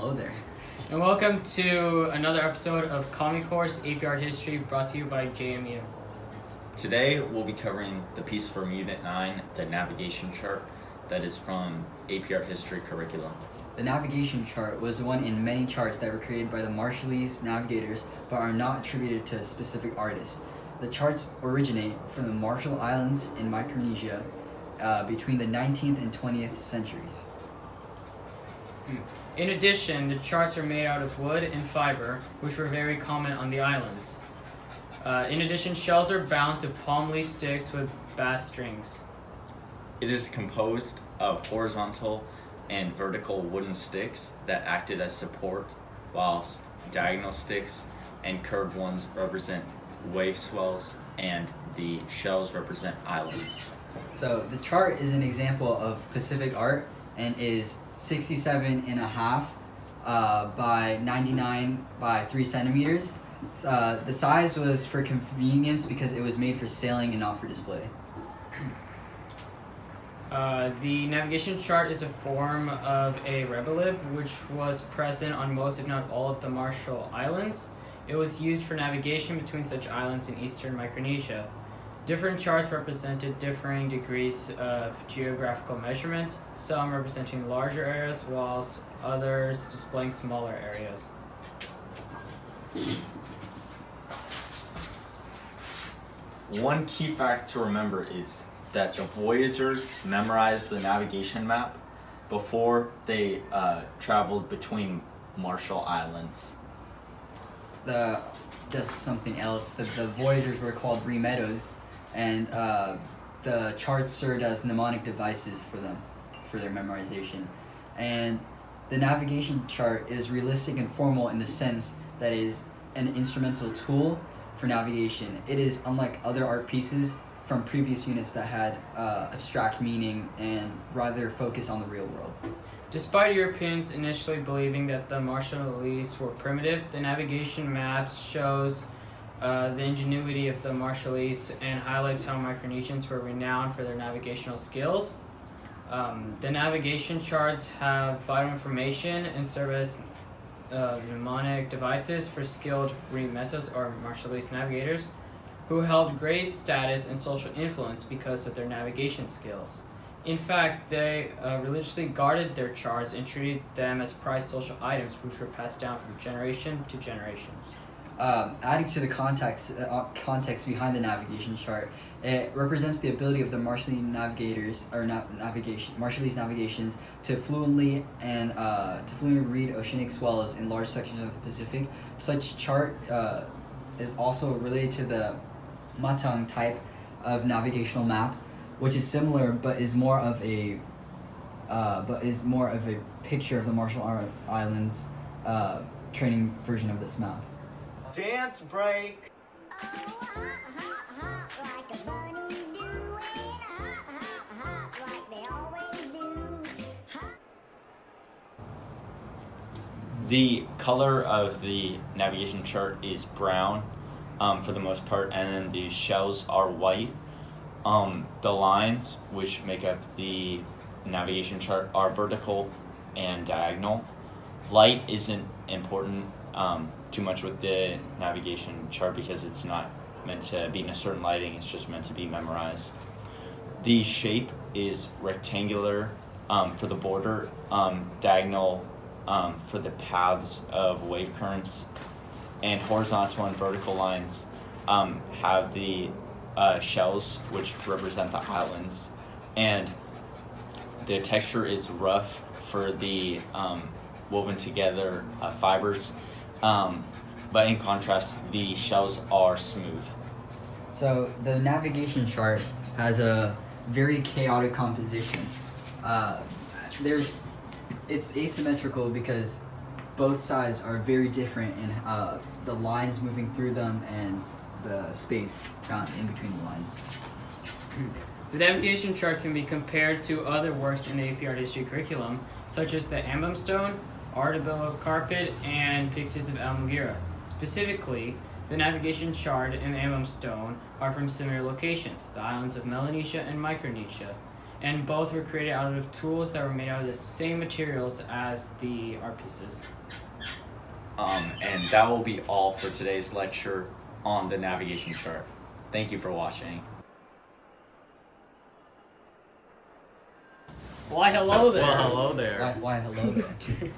Hello there. And welcome to another episode of Common Course AP Art History brought to you by JMU. Today we'll be covering the piece from Unit 9, the navigation chart, that is from AP Art History curriculum. The navigation chart was one in many charts that were created by the Marshallese navigators but are not attributed to a specific artist. The charts originate from the Marshall Islands in Micronesia between the 19th and 20th centuries. In addition, the charts are made out of wood and fiber, which were very common on the islands. In addition, shells are bound to palm leaf sticks with bass strings. It is composed of horizontal and vertical wooden sticks that acted as support, whilst diagonal sticks and curved ones represent wave swells and the shells represent islands. So the chart is an example of Pacific art and is 67.5 by 99 by 3 centimeters. The size was for convenience because it was made for sailing and not for display. The navigation chart is a form of a rebelib, which was present on most, if not all, of the Marshall Islands. It was used for navigation between such islands in eastern Micronesia. Different charts represented differing degrees of geographical measurements, some representing larger areas, whilst others displaying smaller areas. One key fact to remember is that the voyagers memorized the navigation map before they traveled between Marshall Islands. Just something else, the voyagers were called remedos, and the charts served as mnemonic devices for them, for their memorization. And the navigation chart is realistic and formal in the sense that it is an instrumental tool for navigation. It is unlike other art pieces from previous units that had abstract meaning and rather focus on the real world. Despite Europeans initially believing that the Marshallese were primitive, the navigation maps shows the ingenuity of the Marshallese and highlights how Micronesians were renowned for their navigational skills. The navigation charts have vital information and serve as mnemonic devices for skilled remetos or Marshallese navigators who held great status and social influence because of their navigation skills. In fact, they religiously guarded their charts and treated them as prized social items which were passed down from generation to generation. Adding to the context behind the navigation chart, it represents the ability of the Marshallese navigators Marshallese navigations to fluently read oceanic swells in large sections of the Pacific. Such chart is also related to the Matang type of navigational map, which is similar but is more of a picture of the Marshall Islands training version of this map. Dance break. The color of the navigation chart is brown for the most part, and then the shells are white. The lines which make up the navigation chart are vertical and diagonal. Light isn't important too much with the navigation chart because it's not meant to be in a certain lighting, it's just meant to be memorized. The shape is rectangular for the border, diagonal for the paths of wave currents, and horizontal and vertical lines have the shells which represent the islands, and the texture is rough for the woven together fibers, but in contrast the shells are smooth. So the navigation chart has a very chaotic composition. It's asymmetrical because both sides are very different in the lines moving through them and the space found in between the lines. The navigation chart can be compared to other works in the AP Art History curriculum, such as the Ambum Stone, Artobello Carpet, and Pixies of Almagira. Specifically, the navigation chart and the Ambum Stone are from similar locations, the islands of Melanesia and Micronesia, and both were created out of tools that were made out of the same materials as the art pieces. And that will be all for today's lecture on the navigation chart. Thank you for watching. Why, hello there. Well, hello there. Why hello there?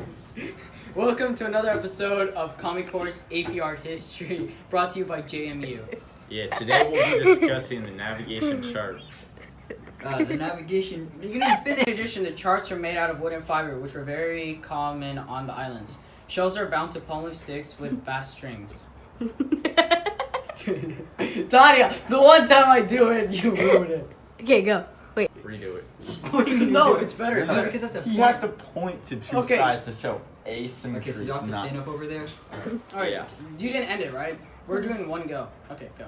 Welcome to another episode of Comic Course AP Art History, brought to you by JMU. Yeah, today we'll be discussing the navigation chart. The navigation. You didn't finish. In addition, the charts are made out of wood and fiber, which were very common on the islands. Shells are bound to palm leaf sticks with bass strings. Tanya, the one time I do it, you ruin it. Okay, go. Wait. Redo it. No, it's better. It's No, better. because of the He has to point to two Okay. sides to show asymmetry. Okay, so do you have to stand up over there? All right, Yeah. you didn't end it, right? We're doing one go. Okay, go.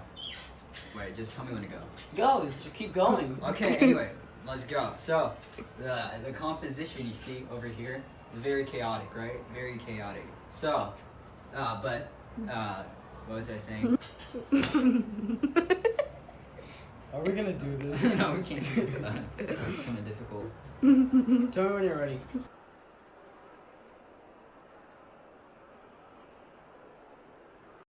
Wait, just tell me when to go. Go. Just keep going. Okay, anyway, let's go. So, the composition you see over here is very chaotic, right? Very chaotic. So, what was I saying? Are we gonna do this? No, we can't do this. It's kind of difficult. Tell me when you're ready.